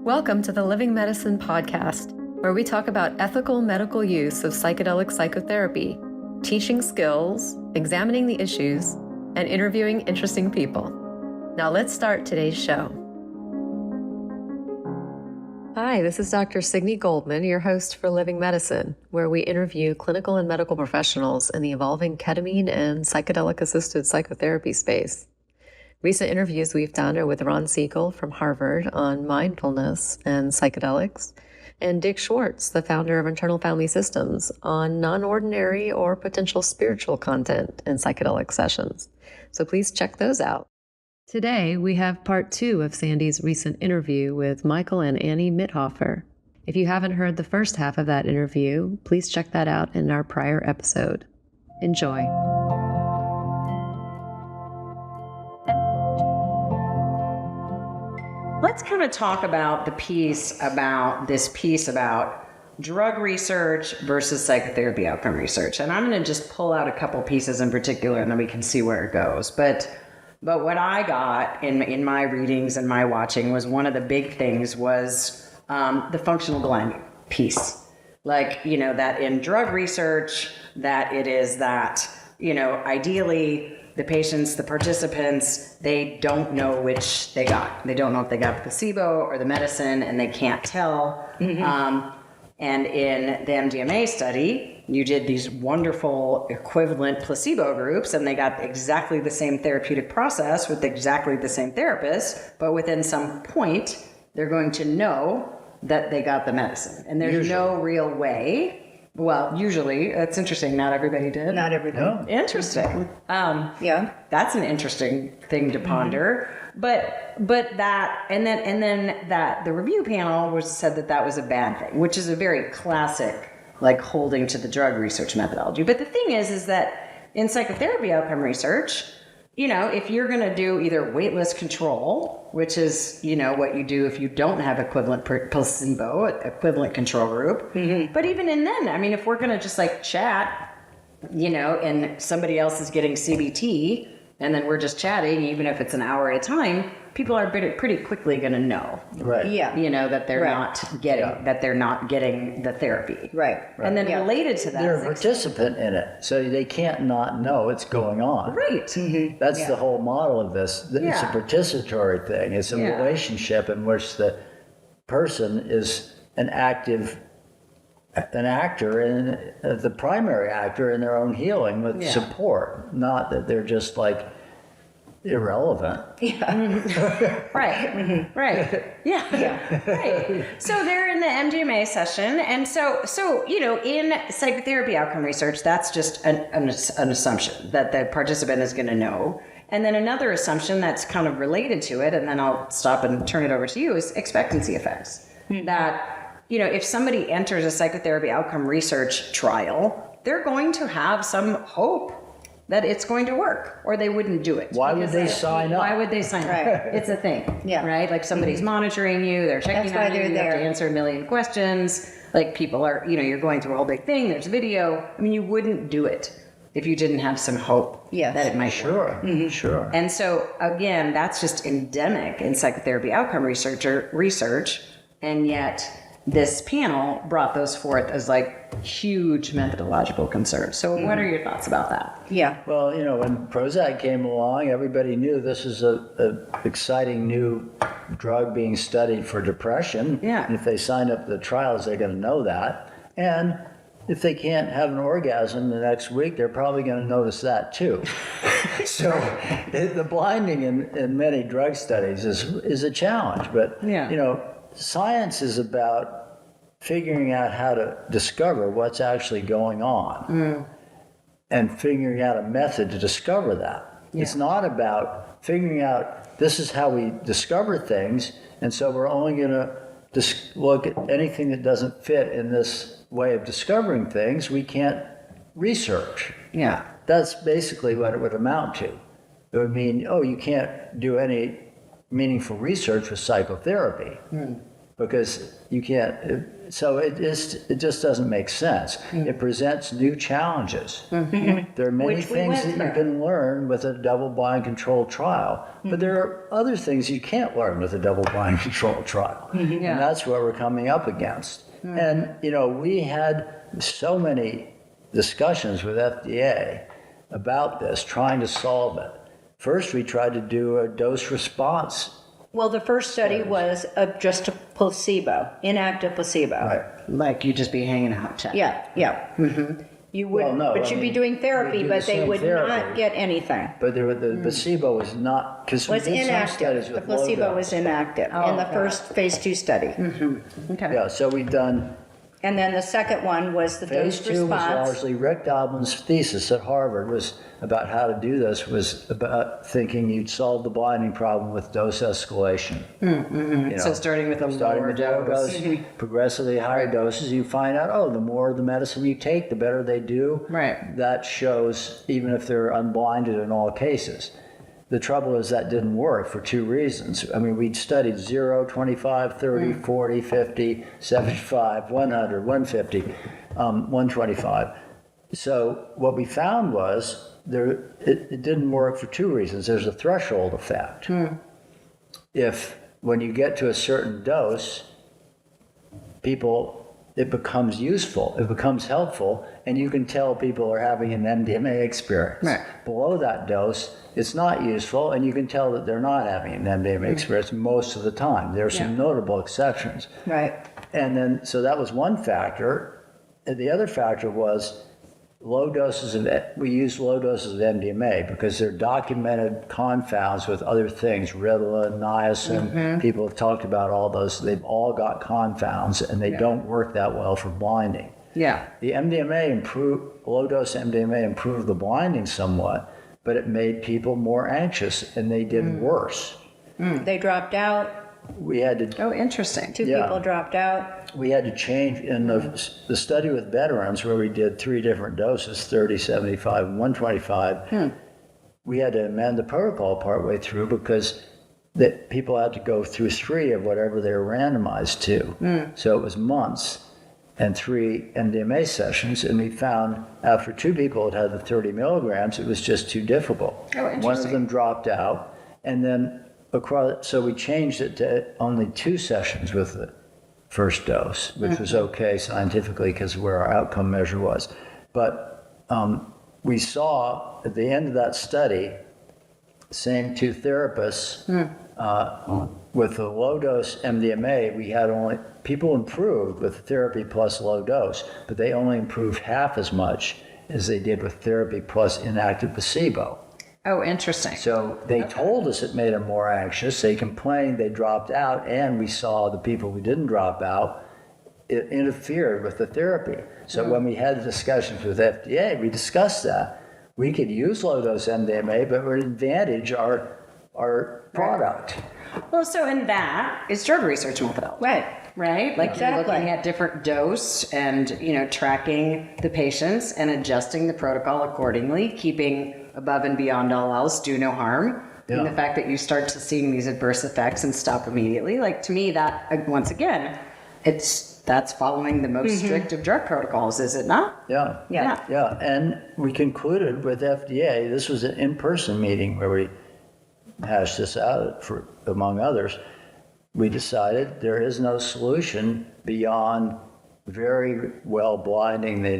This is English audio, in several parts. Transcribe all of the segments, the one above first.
Welcome to the Living Medicine podcast, where we talk about ethical medical use of psychedelic psychotherapy, teaching skills, examining the issues, and interviewing interesting people. Now let's start today's show. Hi, this is Dr. Signe Goldman, your host for Living Medicine, where we interview clinical and medical professionals in the evolving ketamine and psychedelic-assisted psychotherapy space. Recent interviews we've done are with Ron Siegel from Harvard on mindfulness and psychedelics, and Dick Schwartz, the founder of Internal Family Systems, on non-ordinary or potential spiritual content in psychedelic sessions. So please check those out. Today, we have part 2 of Sandy's recent interview with Michael and Annie Mithoefer. If you haven't heard the first half of that interview, please check that out in our prior episode. Enjoy. Let's kind of talk about this piece about drug research versus psychotherapy outcome research. And I'm going to just pull out a couple pieces in particular, and then we can see where it goes. But what I got in my readings and my watching was one of the big things was the functional blinding piece. Like, that in drug research, that it is that, ideally the patients, the participants, they don't know which they got. They don't know if they got the placebo or the medicine, and they can't tell. Mm-hmm. And in the MDMA study, you did these wonderful equivalent placebo groups, and they got exactly the same therapeutic process with exactly the same therapist, but within some point, they're going to know that they got the medicine. And there's no real way. Well, usually, it's interesting. Not everybody did. Not everybody. No. Interesting. Yeah. That's an interesting thing to ponder. Mm-hmm. But that, and then that the review panel said that was a bad thing, which is a very classic, like, holding to the drug research methodology. But the thing is that in psychotherapy outcome research, if you're going to do either waitlist control, which is, what you do if you don't have equivalent placebo, equivalent control group. Mm-hmm. But even in then, if we're going to just like chat, and somebody else is getting CBT, and then we're just chatting, even if it's an hour at a time, people are pretty quickly going to know. Right. Yeah. That they're not getting the therapy. Right. And then related to that, they're a participant in it, so they can't not know what's going on. Right. Mm-hmm. That's the whole model of this. It's a participatory thing. It's a relationship in which the person is an actor and the primary actor in their own healing with support, not that they're just like irrelevant. Yeah. Right. Mm-hmm. Right. Yeah. Right. So they're in the MDMA session, and so in psychotherapy outcome research, that's just an assumption that the participant is going to know. And then another assumption that's kind of related to it, and then I'll stop and turn it over to you, is expectancy effects. Mm-hmm. That if somebody enters a psychotherapy outcome research trial, they're going to have some hope that it's going to work, or they wouldn't do it. Why would they sign up? Why would they sign up? It's a thing. Yeah. Right? Like somebody's monitoring you, they're checking on you, you have to answer a million questions. Like people are, you're going through a whole big thing, there's video. You wouldn't do it if you didn't have some hope that it might work. Mm-hmm. Sure. And so, again, that's just endemic in psychotherapy outcome research, and yet this panel brought those forth as like huge methodological concerns. So what are your thoughts about that? Yeah. Well, when Prozac came along, everybody knew this is a exciting new drug being studied for depression. Yeah. And if they sign up for the trials, they're going to know that. And if they can't have an orgasm the next week, they're probably going to notice that too. So the blinding in many drug studies is a challenge. But, science is about figuring out how to discover what's actually going on and figuring out a method to discover that. Yeah. It's not about figuring out this is how we discover things, and so we're only going to look at anything that doesn't fit in this way of discovering things. We can't research. Yeah. That's basically what it would amount to. It would mean, you can't do any meaningful research with psychotherapy because you can't, So it just doesn't make sense. It presents new challenges. There are many Which we things went that you through. can learn with a double-blind controlled trial, but there are other things you can't learn with a double-blind controlled trial, and that's what we're coming up against. And we had so many discussions with FDA about this, trying to solve it. First, we tried to do a dose response. Well, the first study was just a placebo, inactive placebo. Like you just be hanging out, chatting. Yeah. You would, Well, no, but I you'd be mean, doing therapy, we do but the they same would therapy. not get anything. But the placebo was not, because we Was did some inactive. studies The with placebo low dose. was inactive in the first phase 2 study. Okay. Yeah, so we've done, And then the second one was the phase dose 2 was response. largely, Rick Doblin's thesis at Harvard was about how to do this, was about thinking you'd solve the blinding problem with dose escalation. So starting with a Starting lower with low dose. dose, progressively higher doses, you find out, the more of the medicine you take, the better they do. Right. That shows, even if they're unblinded in all cases. The trouble is that didn't work for two reasons. I mean, we'd studied 0, 25, 30, 40, 50, 75, 100, 150, 125. So what we found was it didn't work for two reasons. There's a threshold effect. If when you get to a certain dose, it becomes useful, it becomes helpful, and you can tell people are having an MDMA experience. Right. Below that dose, it's not useful, and you can tell that they're not having an MDMA experience most of the time. There are some notable exceptions. Right. And then, so that was one factor. And the other factor was we used low doses of MDMA because they're documented confounds with other things, Ritalin, niacin. People have talked about all those. They've all got confounds, and they don't work that well for blinding. Yeah. The low dose MDMA improved the blinding somewhat, but it made people more anxious, and they did worse. They dropped out. We had to Oh, interesting. Two people dropped out. we had to change in the study with veterans where we did 3 different doses, 30, 75, and 125. We had to amend the protocol partway through because that people had to go through 3 of whatever they were randomized to. So it was months and 3 MDMA sessions, and we found after 2 people had the 30 milligrams, it was just too difficult. Oh, interesting. One of them dropped out, and then so we changed it to only 2 sessions with the first dose, which was okay scientifically because of where our outcome measure was. But we saw at the end of that study, same 2 therapists, with the low dose MDMA, we had people improved with therapy plus low dose, but they only improved half as much as they did with therapy plus inactive placebo. Oh, interesting. So they told us it made them more anxious. They complained, they dropped out, and we saw the people who didn't drop out, it interfered with the therapy. So when we had discussions with FDA, we discussed that. We could use low-dose MDMA, but it would advantage our product. Well, so in that is drug research methodology. Right? Like you're Exactly. looking at different dose and, tracking the patients and adjusting the protocol accordingly, keeping above and beyond all else, do no harm. Yeah. And the fact that you start to seeing these adverse effects and stop immediately, like to me that, once again, that's following the most strict of drug protocols, is it not? Yeah. Yeah. And we concluded with FDA, this was an in-person meeting where we hashed this out among others. We decided there is no solution beyond very well blinding the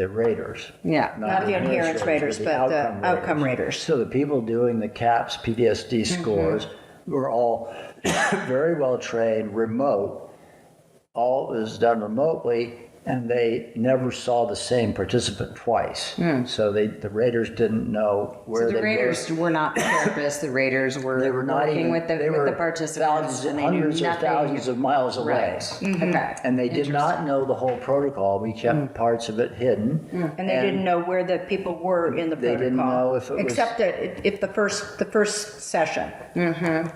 raters. Yeah. Not the adherence raters, but the outcome raters. So the people doing the CAPS, PTSD scores were all very well trained, remote. All is done remotely, and they never saw the same participant twice. So the raters didn't know where So the they raters were not the therapists. The raters were, They were not working even, with the they were participants. and they knew hundreds of nothing. thousands of miles away. Right. Okay. And they did not know the whole protocol. We kept parts of it hidden. And they didn't know where the people were in the protocol. They didn't know if it was- Except that if the first session.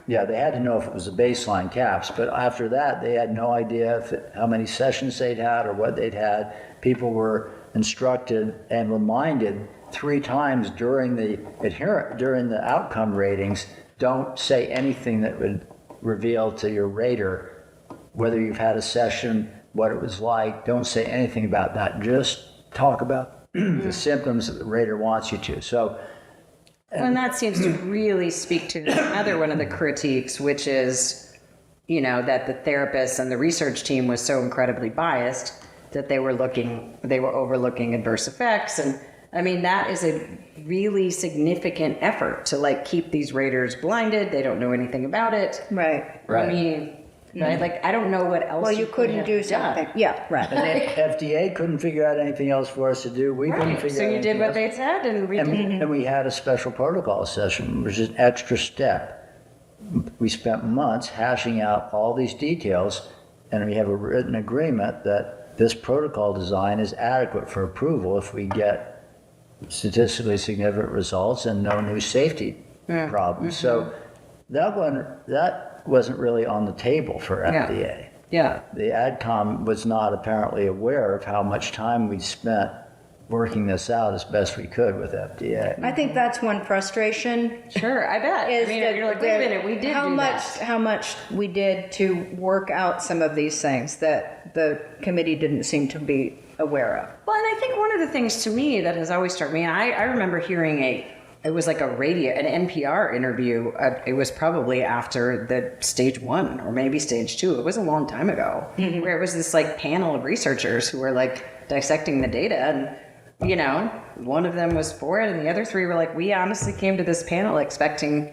Yeah, they had to know if it was a baseline CAPS, but after that, they had no idea how many sessions they'd had or what they'd had. People were instructed and reminded 3 times during the outcome ratings, don't say anything that would reveal to your rater whether you've had a session, what it was like. Don't say anything about that. Just talk about the symptoms that the rater wants you to. So, and that seems to really speak to another one of the critiques, which is, that the therapist and the research team was so incredibly biased that they were overlooking adverse effects. And I mean, that is a really significant effort to keep these raters blinded. They don't know anything about it. Right. Right. I mean, right? I don't know what else. Well, you couldn't do something. Yeah, right. and the FDA couldn't figure out anything else for us to do. We couldn't figure So out you did anything what else. they said, And we had a special protocol session, which is an extra step. We spent months hashing out all these details, and we have a written agreement that this protocol design is adequate for approval if we get statistically significant results and no new safety problems. So that wasn't really on the table for FDA. Yeah. The AdCom was not apparently aware of how much time we spent working this out as best we could with FDA. I think that's one frustration. Sure, I bet. Is I mean, that you're like, wait a minute, we did how do much that. how much we did to work out some of these things that the committee didn't seem to be aware of. Well, and I think one of the things to me that has always struck me, and I remember hearing it was like an NPR interview. It was probably after the stage 1 or maybe stage 2. It was a long time ago, where it was this panel of researchers who were dissecting the data, and one of them was for it, and the other 3 were like, we honestly came to this panel expecting,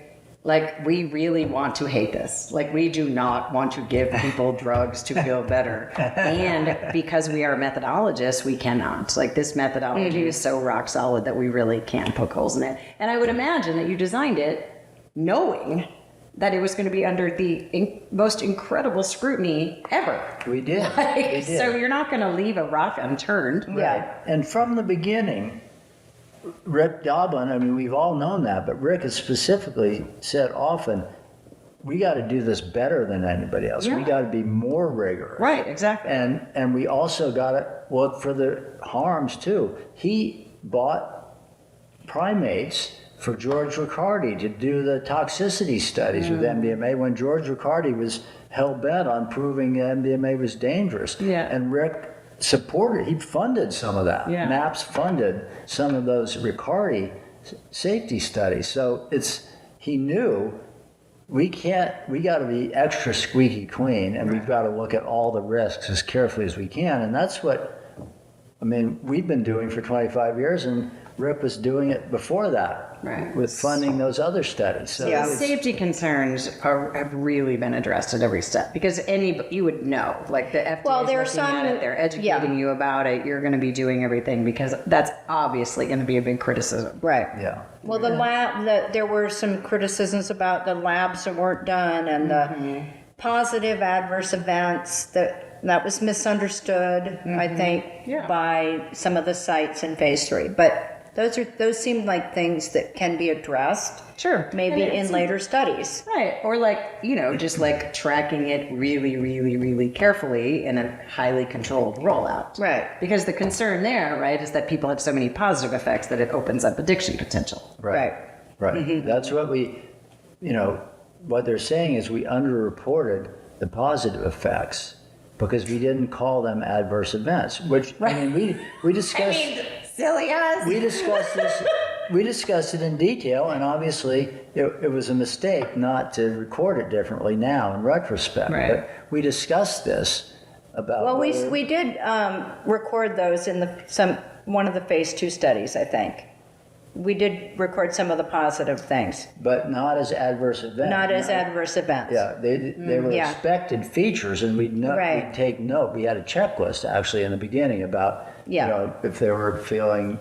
we really want to hate this. We do not want to give people drugs to feel better. And because we are methodologists, we cannot. This methodology is so rock solid that we really can't poke holes in it. And I would imagine that you designed it knowing that it was going to be under the most incredible scrutiny ever. We did. We did. So you're not going to leave a rock unturned. Yeah. And from the beginning, Rick Doblin, we've all known that, but Rick has specifically said often, we got to do this better than anybody else. Yeah. We got to be more rigorous. Right, exactly. And we also got to look for the harms too. He bought primates for George Riccardi to do the toxicity studies with MDMA when George Riccardi was hell-bent on proving MDMA was dangerous. Yeah. And Rick he funded some of that. Yeah. MAPS funded some of those Riccardi safety studies. So he knew we got to be extra squeaky clean, and we've got to look at all the risks as carefully as we can. And that's what, we've been doing for 25 years, and Rick was doing it before that. Right. With funding those other studies. So Yeah, safety concerns have really been addressed at every step, because you would know, the FDA Well, there are is looking some- at it, they're educating you about it, you're going to be doing everything, because that's obviously going to be a big criticism. Right. Yeah. Well, there were some criticisms about the labs that weren't done and the positive adverse events that was misunderstood, I think, by some of the sites in phase 3. But those seem like things that can be addressed. Sure. Maybe in later studies. Right. Or just tracking it really, really, really carefully in a highly controlled rollout. Right. Because the concern there, right, is that people have so many positive effects that it opens up addiction potential. Right. That's what what they're saying is we underreported the positive effects because we didn't call them adverse events, which, we discussed. Silly us. We discussed this. We discussed it in detail, and obviously it was a mistake not to record it differently now in retrospect. Right. But we discussed this about. Well, we did record those in one of the phase 2 studies, I think. We did record some of the positive things. But not as adverse events. Not as adverse events. Yeah, they were expected features, and we'd take note. We had a checklist actually in the beginning about if they were feeling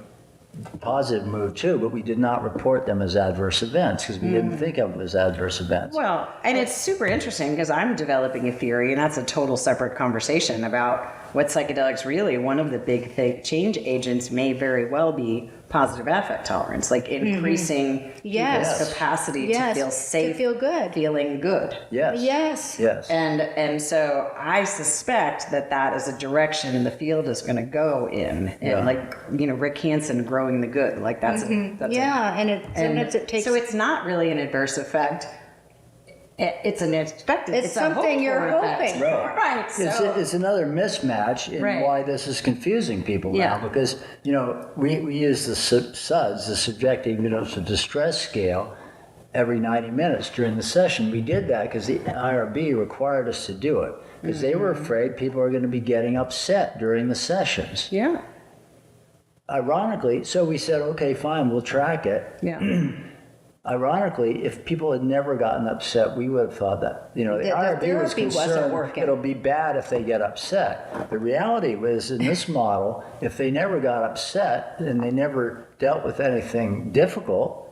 positive mood too, but we did not report them as adverse events because we didn't think of them as adverse events. Well, and it's super interesting because I'm developing a theory, and that's a total separate conversation about what psychedelics really. One of the big change agents may very well be positive affect tolerance, increasing people's capacity to feel safe, to feel good, feeling good. Yes. And so I suspect that is a direction the field is going to go in, and Rick Hansen growing the good, that's and it takes. So it's not really an adverse effect. It's an expected. It's something you're hoping for. Right. It's another mismatch in why this is confusing people now, because we use the SUDS, the subjective universal distress scale, every 90 minutes during the session. We did that because the IRB required us to do it, because they were afraid people are going to be getting upset during the sessions. Yeah. Ironically, so we said, okay, fine, we'll track it. Yeah. Ironically, if people had never gotten upset, we would have thought that, the IRB was concerned it'll be bad if they get upset. The reality was, in this model, if they never got upset and they never dealt with anything difficult,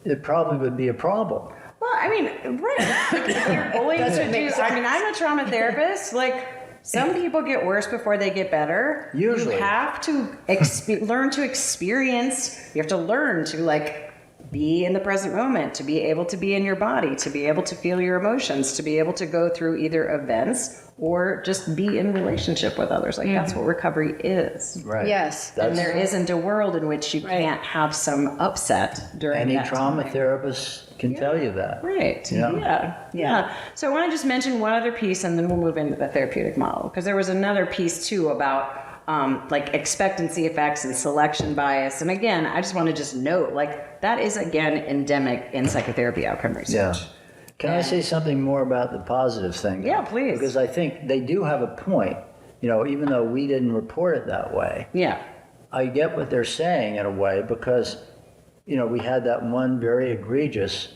it probably would be a problem. Well, I mean, right. If you're bullied to do, I mean, I'm a trauma therapist. Like, some people get worse before they get better. Usually. You have to learn to experience. You have to learn to, be in the present moment, to be able to be in your body, to be able to feel your emotions, to be able to go through either events or just be in relationship with others. That's what recovery is. Right. Yes. And there isn't a world in which you can't have some upset during Any that trauma time. therapist can tell you that. Right. Yeah. Yeah. So I want to just mention one other piece, and then we'll move into the therapeutic model, because there was another piece too about expectancy effects and selection bias. And again, I just want to just note, that is again endemic in psychotherapy outcome research. Yeah. Can I say something more about the positive thing? Yeah, please. Because I think they do have a point. Even though we didn't report it that way. Yeah. I get what they're saying in a way, because, we had that one very egregious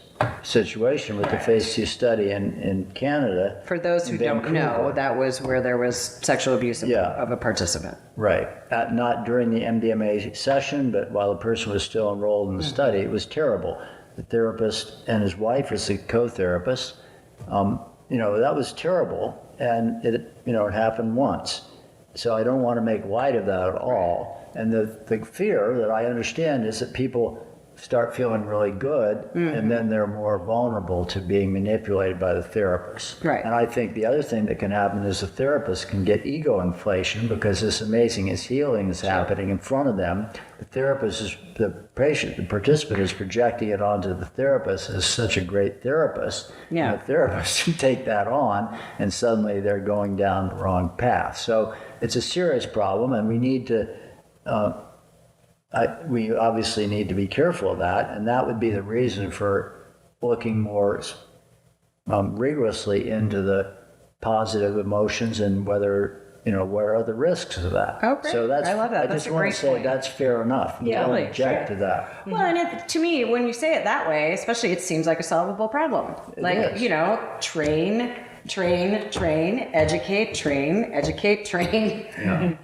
situation with the phase 2 study in Canada. For those who don't know, that was where there was sexual abuse of a participant. Right. Not during the MDMA session, but while the person was still enrolled in the study. It was terrible. The therapist and his wife was the co-therapist. That was terrible. And it happened once. So I don't want to make light of that at all. And the fear that I understand is that people start feeling really good, and then they're more vulnerable to being manipulated by the therapist. Right. And I think the other thing that can happen is the therapist can get ego inflation, because this amazing healing is happening in front of them. The participant is projecting it onto the therapist as such a great therapist. Yeah. And the therapist can take that on, and suddenly they're going down the wrong path. So it's a serious problem, and we need to we obviously need to be careful of that, and that would be the reason for looking more rigorously into the positive emotions and whether, where are the risks of that. Oh, great. So I love that. I That's just a want great to say point. that's fair enough. Yeah, Don't really, object sure. to that. Well, and to me, when you say it that way, especially, it seems like a solvable problem. It is. Train, educate, train,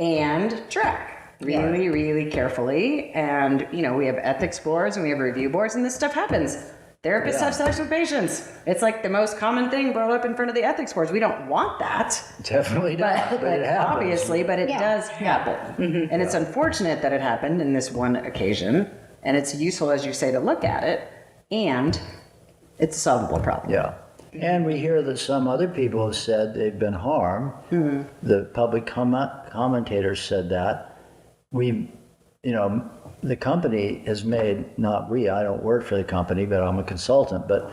and track. Really, really carefully. And, we have ethics boards and we have review boards, and this stuff happens. Therapists have sex with patients. It's like the most common thing brought up in front of the ethics boards. We don't want that. Definitely not, but it happens. Obviously, but it does happen. And it's unfortunate that it happened in this one occasion. And it's useful, as you say, to look at it. And it's a solvable problem. Yeah. And we hear that some other people have said they've been harmed. The public commentators said that. The company has made, I don't work for the company, but I'm a consultant, but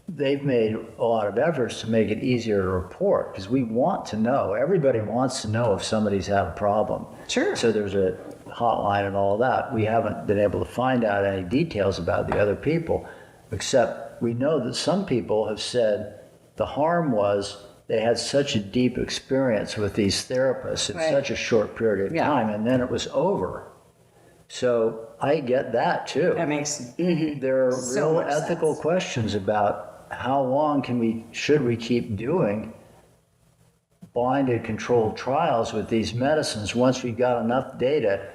they've made a lot of efforts to make it easier to report, because we want to know, everybody wants to know if somebody's had a problem. Sure. So there's a hotline and all that. We haven't been able to find out any details about the other people, except we know that some people have said the harm was they had such a deep experience with these therapists in such a short period of time, and then it was over. So I get that too. That makes There are so real much ethical sense. questions about how long should we keep doing blinded controlled trials with these medicines. Once we've got enough data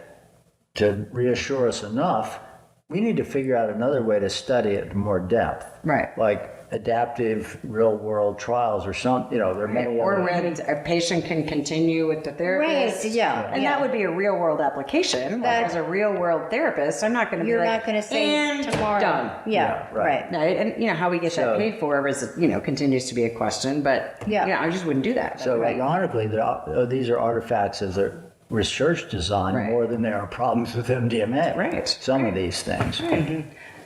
to reassure us enough, we need to figure out another way to study it in more depth. Right. Like adaptive real world trials or something, there may be Or when a patient can continue with the therapist. Right, yeah. And that would be a real world application. Like, as a real world therapist, I'm not going to be You're like, not going to say and tomorrow. done. Yeah, right. right. No, and how we get that paid for is, continues to be a question, but I just wouldn't do that. So ironically, these are artifacts of the research design more than there are problems with MDMA. Right. Some of these things.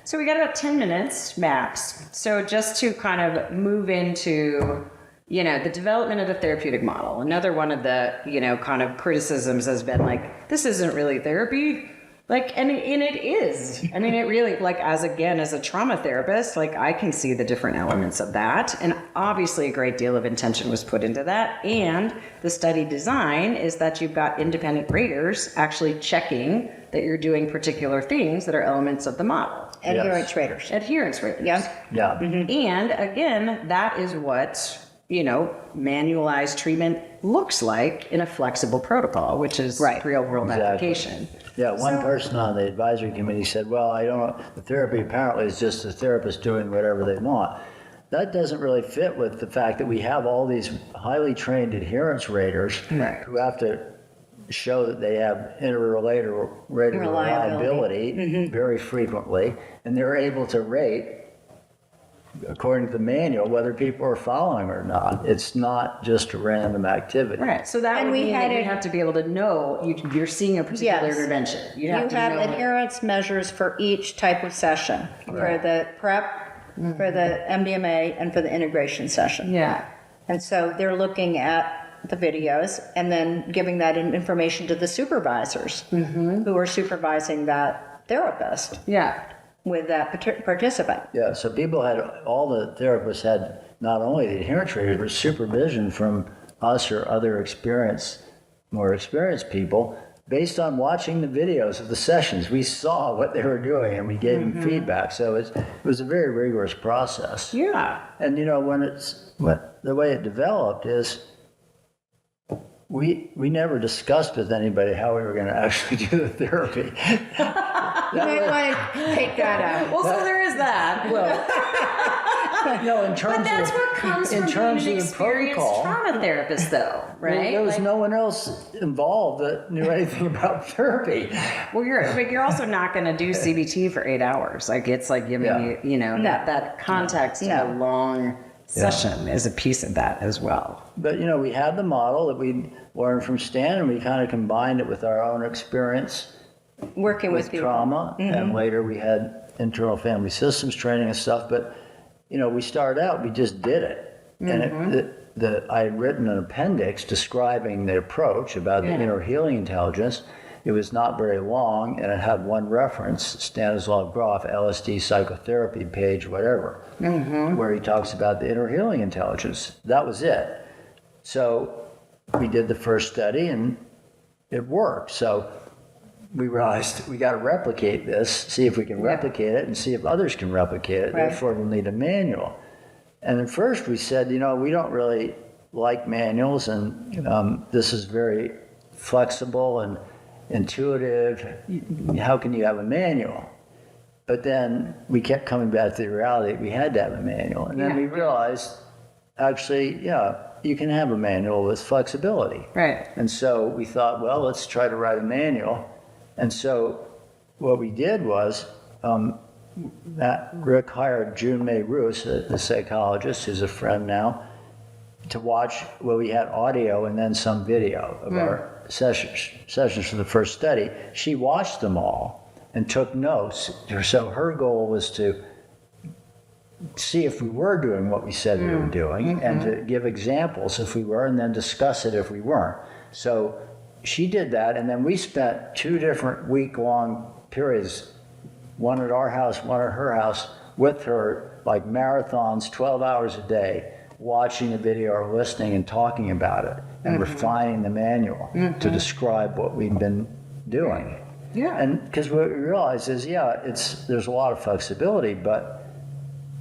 So we got about 10 minutes max. So just to kind of move into, the development of the therapeutic model. Another one of the, kind of criticisms has been like, this isn't really therapy. Like, and it is. I mean, it really, like, as a trauma therapist, like, I can see the different elements of that. And obviously a great deal of intention was put into that. And the study design is that you've got independent raters actually checking that you're doing particular things that are elements of the model. Adherence raters. Adherence raters. Yeah. Yeah. And again, that is what, manualized treatment looks like in a flexible protocol, which is real world application. Yeah, one person on the advisory committee said, well, I don't know, the therapy apparently is just the therapist doing whatever they want. That doesn't really fit with the fact that we have all these highly trained adherence raters who have to show that they have interrelated reliability very frequently, and they're able to rate, according to the manual, whether people are following or not. It's not just a random activity. Right. So that would mean that you have to be able to know you're seeing a particular intervention. You have adherence measures for each type of session, for the prep, for the MDMA, and for the integration session. Yeah. And so they're looking at the videos and then giving that information to the supervisors who are supervising that therapist. Yeah. With that participant. Yeah, so all the therapists had not only the adherence raters, but supervision from us or other more experienced people based on watching the videos of the sessions. We saw what they were doing and we gave them feedback. So it was a very rigorous process. Yeah. And the way it developed is we never discussed with anybody how we were going to actually do the therapy. You might want to take that out. Well, so there is that. No, in terms but that's what comes from being an experienced trauma therapist, though, right? There was no one else involved that knew anything about therapy. Well, you're also not going to do CBT for 8 hours. Like, it's like giving you, that context in a long session is a piece of that as well. But, we had the model that we learned from Stan, and we kind of combined it with our own experience working with trauma, and later we had internal family systems training and stuff. But we started out, we just did it, and I had written an appendix describing the approach about the inner healing intelligence. It was not very long, and it had one reference, Stanislav Grof, LSD psychotherapy page, whatever, where he talks about the inner healing intelligence. That was it. So we did the first study, and it worked. So we realized we got to replicate this, see if we can replicate it, and see if others can replicate it. Right. Therefore, we'll need a manual. And at first we said, we don't really like manuals, and this is very flexible and intuitive. How can you have a manual? But then we kept coming back to the reality that we had to have a manual. And then we realized, actually, you can have a manual with flexibility. Right. And so we thought, well, let's try to write a manual. And so what we did was, Rick hired June May Roos, a psychologist who's a friend now, to watch. Well, we had audio and then some video of our sessions for the first study. She watched them all and took notes. So her goal was to see if we were doing what we said we were doing, and to give examples if we were, and then discuss it if we weren't. So she did that, and then we spent 2 different week-long periods, one at our house, one at her house, with her, like marathons, 12 hours a day, watching the video or listening and talking about it, and refining the manual to describe what we'd been doing. Yeah. And because what we realized is, there's a lot of flexibility, but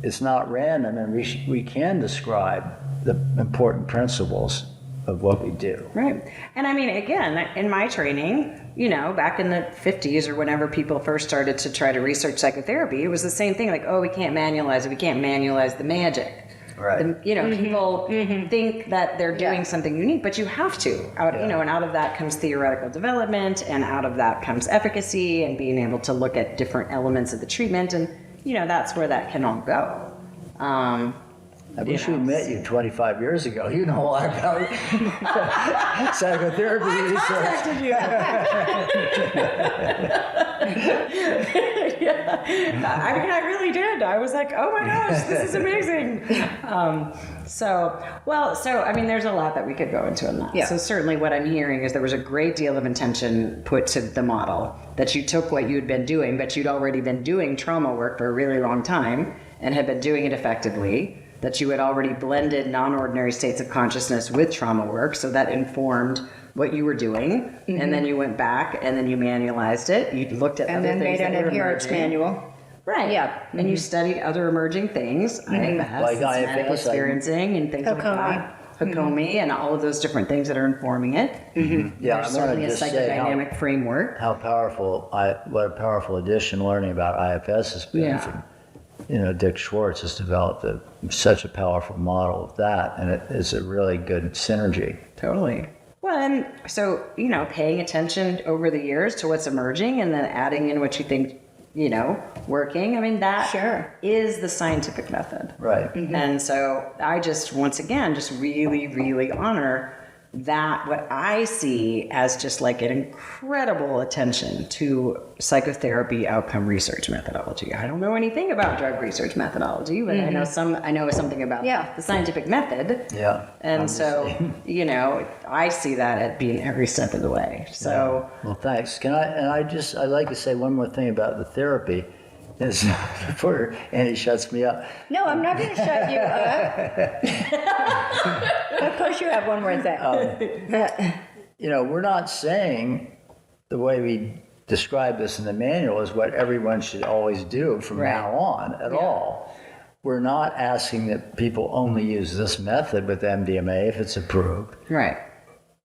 it's not random, and we can describe the important principles of what we do. Right. And I mean, again, in my training, back in the 50s or whenever people first started to try to research psychotherapy, it was the same thing, like, oh, we can't manualize it. We can't manualize the magic. Right. People think that they're doing something unique, but you have to. And out of that comes theoretical development, and out of that comes efficacy and being able to look at different elements of the treatment. And, that's where that can all go. I wish we met you 25 years ago. You know a lot about psychotherapy research. I contacted you. I mean, I really did. I was like, oh my gosh, this is amazing. I mean, there's a lot that we could go into in that. Yeah. So certainly what I'm hearing is there was a great deal of intention put to the model, that you took what you'd been doing, but you'd already been doing trauma work for a really long time and had been doing it effectively, that you had already blended non-ordinary states of consciousness with trauma work, so that informed what you were doing, and then you went back and then you manualized it. You looked at And other then things made an that were adherence emerging. manual. Right. Yeah. And you studied other emerging things, IFS, Like somatic IFS, experiencing, and things like that. Hakomi, and all of those different things that are informing it. Yeah, There's I want certainly to a just say psychodynamic framework. how powerful, what a powerful addition learning about IFS has been. Yeah. From, Dick Schwartz has developed such a powerful model of that, and it is a really good synergy. Totally. Well, and so, paying attention over the years to what's emerging and then adding in what you think, working. I mean, that Sure. is the scientific method. Right. And so I just, once again, just really, really honor that, what I see as just like an incredible attention to psychotherapy outcome research methodology. I don't know anything about drug research methodology, but I know something about the scientific method. Yeah. And so, I see that at being every step of the way. So, Well, thanks. I'd like to say one more thing about the therapy. Is before Annie shuts me up. No, I'm not going to shut you up. Of course, you have one more thing. We're not saying the way we describe this in the manual is what everyone should always do from now on at all. We're not asking that people only use this method with MDMA if it's approved. right.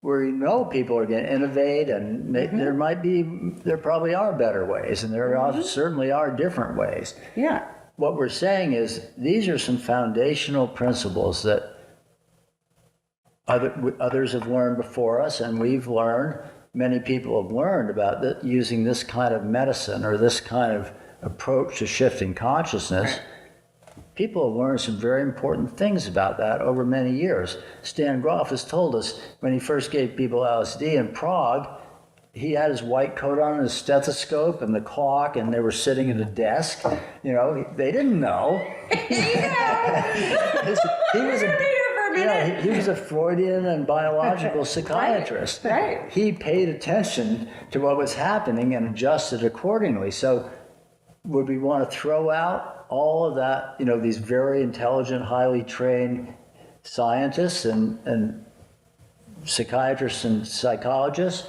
We know people are going to innovate, and there probably are better ways, and there certainly are different ways. Yeah. What we're saying is these are some foundational principles that others have learned before us, and we've learned, many people have learned about using this kind of medicine or this kind of approach to shifting consciousness. People have learned some very important things about that over many years. Stan Grof has told us when he first gave people LSD in Prague, he had his white coat on, his stethoscope, and the clock, and they were sitting at a desk. They didn't know. He was a Freudian and biological psychiatrist. Right. He paid attention to what was happening and adjusted accordingly. So would we want to throw out all of that, these very intelligent, highly trained scientists and psychiatrists and psychologists,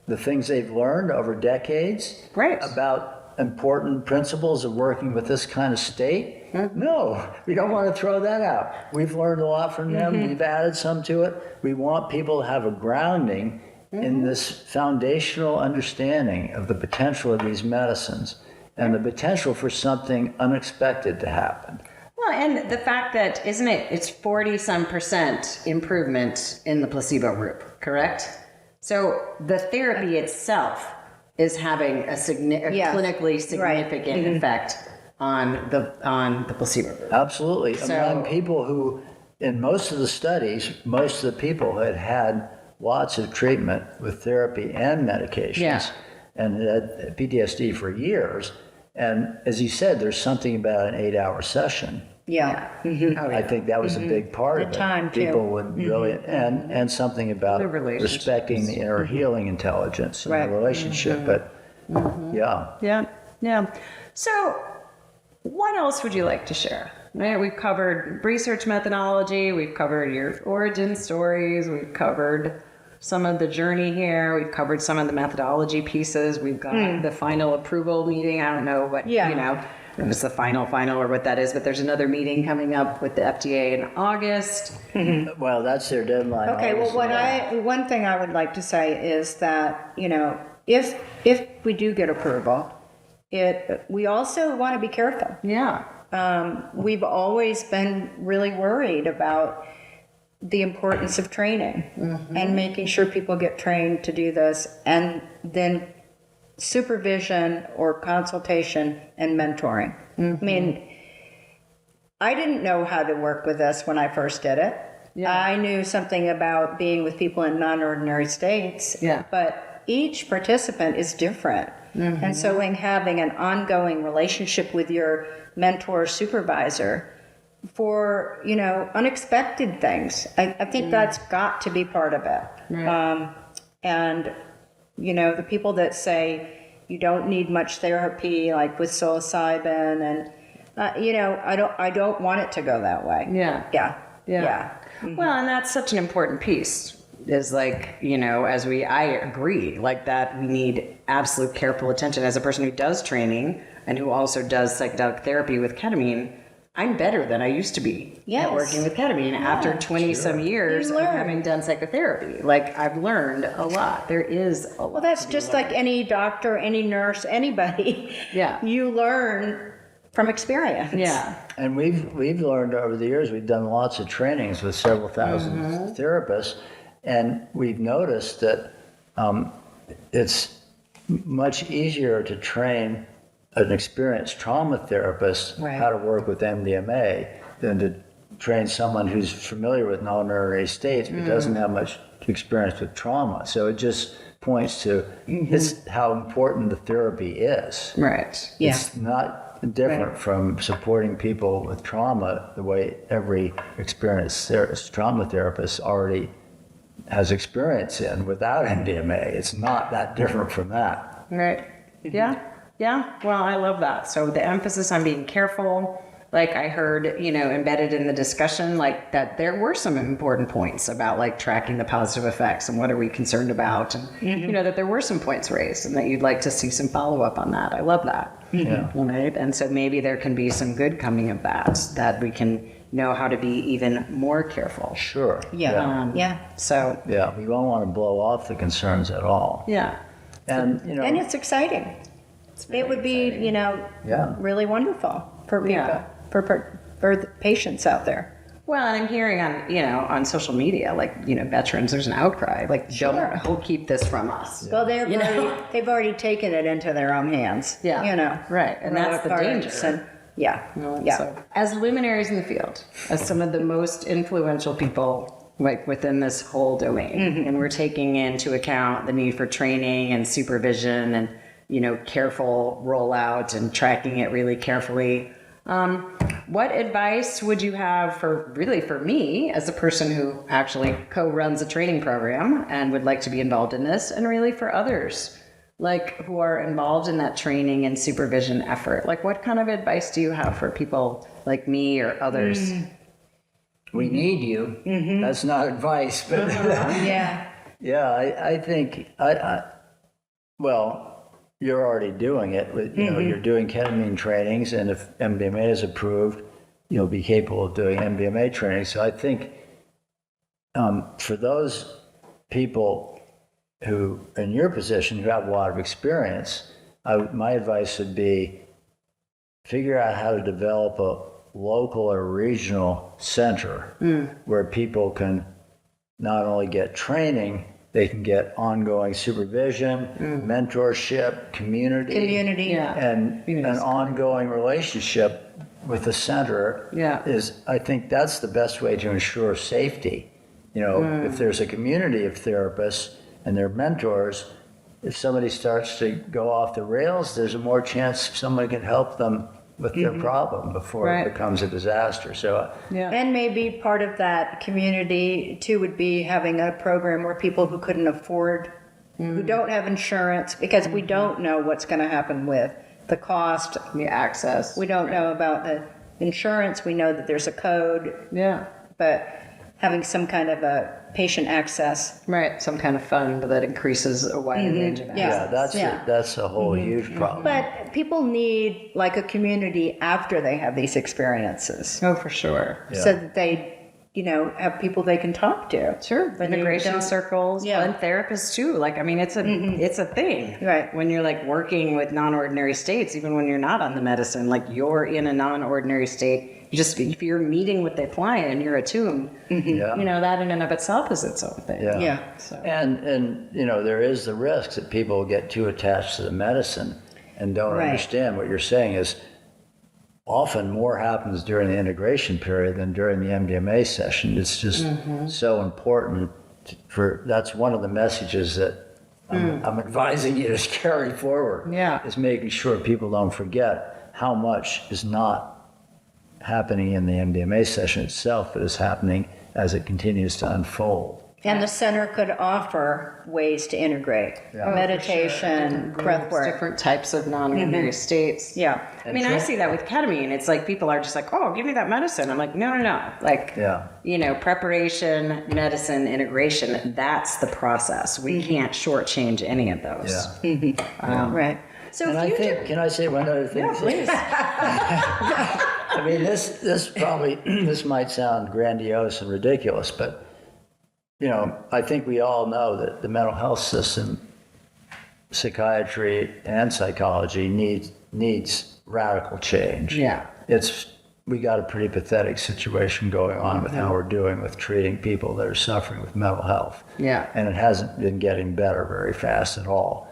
the things they've learned over decades about important principles of working with this kind of state? No, we don't want to throw that out. We've learned a lot from them. We've added some to it. We want people to have a grounding in this foundational understanding of the potential of these medicines and the potential for something unexpected to happen. Well, and the fact that, it's 40% improvement in the placebo group, correct? So the therapy itself is having a clinically significant effect on the placebo group. Absolutely. Among people who, in most of the studies, most of the people had lots of treatment with therapy and medications and had PTSD for years. And as you said, there's something about an 8-hour session. Yeah. I think that was a big part of it. time, too. People would really, and something about The relationships. respecting the inner healing intelligence and the relationship. But Yeah. So what else would you like to share? Right, we've covered research methodology, we've covered your origin stories, we've covered some of the journey here, we've covered some of the methodology pieces, we've got the final approval meeting. I don't know what, if it's the final or what that is, but there's another meeting coming up with the FDA in August. well, that's their deadline. Okay, well, one thing I would like to say is that, if we do get approval, we also want to be careful. Yeah. We've always been really worried about the importance of training and making sure people get trained to do this, and then supervision or consultation and mentoring. I mean, I didn't know how to work with this when I first did it. I knew something about being with people in non-ordinary states, but each participant is different. And so in having an ongoing relationship with your mentor or supervisor for, unexpected things, I think that's got to be part of it. Right. And, the people that say you don't need much therapy, like with psilocybin, and, I don't want it to go that way. Yeah. Well, and that's such an important piece. Is like, I agree, like that we need absolute careful attention. As a person who does training and who also does psychedelic therapy with ketamine, I'm better than I used to be at working with ketamine after 20 some years of having done psychotherapy. Like, I've learned a lot. There is a lot. Well, that's just like any doctor, any nurse, anybody. Yeah. You learn from experience. Yeah. And we've learned over the years, we've done lots of trainings with several thousand therapists, and we've noticed that it's much easier to train an experienced trauma therapist how to work with MDMA than to train someone who's familiar with non-ordinary states but doesn't have much experience with trauma. So it just points to how important the therapy is. Right. Yeah. It's not different from supporting people with trauma the way every experienced trauma therapist already has experience in without MDMA. It's not that different from that. Right. Yeah. Well, I love that. So the emphasis on being careful, like I heard, embedded in the discussion, like that there were some important points about like tracking the positive effects and what are we concerned about. And, that there were some points raised and that you'd like to see some follow up on that. I love that. Yeah. Right. And so maybe there can be some good coming of that we can know how to be even more careful. Sure. So. Yeah, we don't want to blow off the concerns at all. Yeah. And, And it's exciting. It would be, really wonderful for people, for the patients out there. Well, and I'm hearing on social media, like, veterans, there's an outcry, like, don't keep this from us. Well, they've already taken it into their own hands. Yeah. Right. And that's the danger. So, as luminaries in the field, as some of the most influential people, like within this whole domain, and we're taking into account the need for training and supervision and, careful rollout and tracking it really carefully. What advice would you have for me as a person who actually co-runs a training program and would like to be involved in this, and really for others like who are involved in that training and supervision effort? Like, what kind of advice do you have for people like me or others? we need you. That's not advice, but I think well, you're already doing it. You're doing ketamine trainings, and if MDMA is approved, you'll be capable of doing MDMA training. So I think for those people who, in your position, who have a lot of experience, my advice would be figure out how to develop a local or regional center where people can not only get training, they can get ongoing supervision, mentorship, community, and an ongoing relationship with the center. I think that's the best way to ensure safety. If there's a community of therapists and their mentors, if somebody starts to go off the rails, there's a more chance someone can help them with their problem before it becomes a disaster. So, and maybe part of that community too would be having a program where people who couldn't afford, who don't have insurance, because we don't know what's going to happen with the cost, the access. We don't know about the insurance. We know that there's a code. But having some kind of a patient access. Some kind of fund that increases a wide range of access. That's a whole huge problem. But people need like a community after they have these experiences. Oh, for sure. So that they, have people they can talk to. Sure. Integration circles. And therapists too. Like, I mean, it's a thing. Right. When you're like working with non-ordinary states, even when you're not on the medicine, like you're in a non-ordinary state. If you're meeting with the client and you're attuned, that in and of itself is its own thing. So. And there is the risk that people get too attached to the medicine and don't understand what you're saying is often more happens during the integration period than during the MDMA session. It's just so important that's one of the messages that I'm advising you to carry forward. Yeah. Is making sure people don't forget how much is not happening in the MDMA session itself, but is happening as it continues to unfold. And the center could offer ways to integrate meditation, breath work. Different types of non-ordinary states. Yeah. I mean, I see that with ketamine. It's like people are just like, oh, give me that medicine. I'm like, no. Like, preparation, medicine, integration, that's the process. We can't shortchange any of those. Yeah. Right. So And I think, can I say one other thing? Yeah, please. I mean, this might sound grandiose and ridiculous, but I think we all know that the mental health system, psychiatry and psychology needs radical change. Yeah. We got a pretty pathetic situation going on with how we're doing with treating people that are suffering with mental health. Yeah. And it hasn't been getting better very fast at all.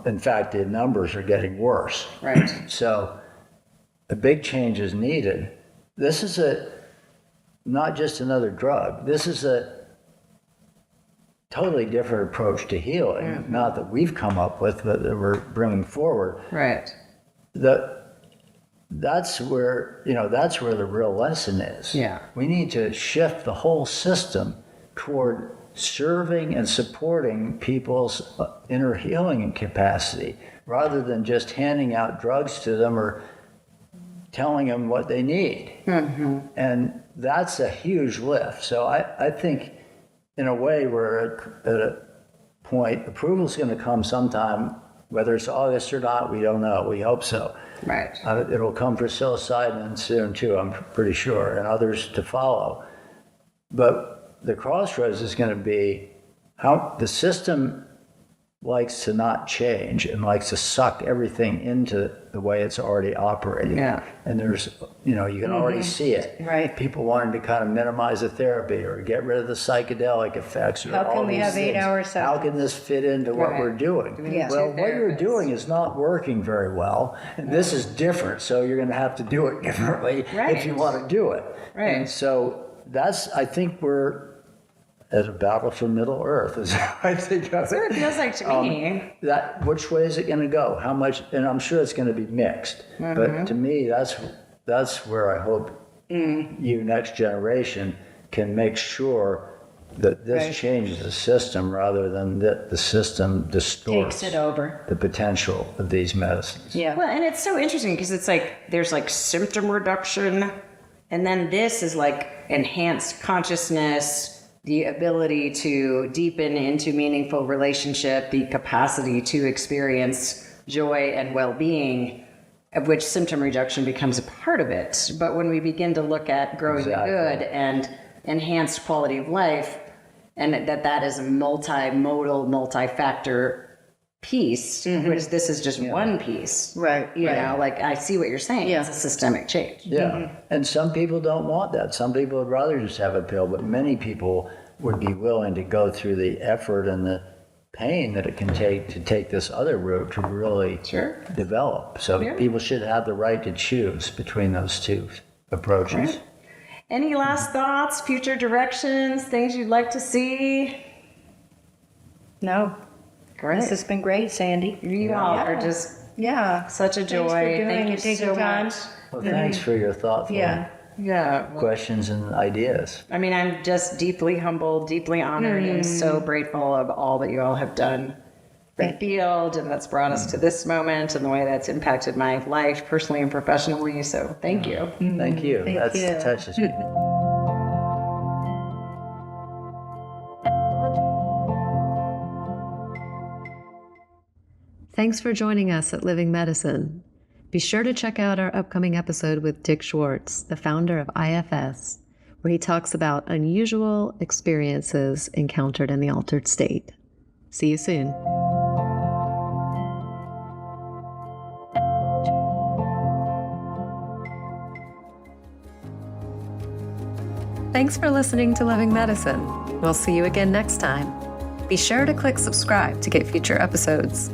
In fact, the numbers are getting worse. Right. So a big change is needed. This is not just another drug. This is a totally different approach to healing, not that we've come up with, but that we're bringing forward. Right. That's where the real lesson is. Yeah. We need to shift the whole system toward serving and supporting people's inner healing capacity, rather than just handing out drugs to them or telling them what they need. And that's a huge lift. So I think, in a way, we're at a point, approval's going to come sometime, whether it's August or not, we don't know. We hope so. Right. It'll come for psilocybin soon too, I'm pretty sure, and others to follow. But the crossroads is going to be how the system likes to not change and likes to suck everything into the way it's already operating. Yeah. And there's, you can already see it. Right. People wanting to kind of minimize the therapy or get rid of the psychedelic effects. Or How can all we these have 8 things. hours How can this fit into what Right. we're doing? Yeah. Well, Two what you're therapists. doing is not working very well. And this is different, so you're going to have to do it differently if you want to do it. Right. And so I think we're at a battle for Middle Earth, is how I think of That's what it feels like to me. which way is it going to go? How much? And I'm sure it's going to be mixed. But to me, that's where I hope you, next generation, can make sure that this changes the system rather than that the system distorts Takes it over. the potential of these medicines. Yeah. Well, and it's so interesting because it's like there's like symptom reduction, and then this is like enhanced consciousness, the ability to deepen into meaningful relationship, the capacity to experience joy and well-being, of which symptom reduction becomes a part of it. But when we begin to look at growing the good and enhanced quality of life, and that is a multimodal, multi-factor piece, which this is just one piece. Right. You know, like I see what you're saying. Yeah. It's a systemic change. Yeah, and some people don't want that. Some people would rather just have a pill, but many people would be willing to go through the effort and the pain that it can take to take this other route to really develop. So people should have the right to choose between those two approaches. Right. Any last thoughts, future directions, things you'd like to see? No. Great. This has been great, Sandy. You all are just such a joy. Thanks for doing Thank you it. Take so your time. much. Well, thanks for your thoughtful Yeah. questions and ideas. I mean, I'm just deeply humbled, deeply honored, and so grateful of all that you all have done for the field, and that's brought us to this moment and the way that's impacted my life personally and professionally. So thank you. Thank you. Thank you. That touches me. Thanks for joining us at Living Medicine. Be sure to check out our upcoming episode with Dick Schwartz, the founder of IFS, where he talks about unusual experiences encountered in the altered state. See you soon. Thanks for listening to Living Medicine. We'll see you again next time. Be sure to click subscribe to get future episodes.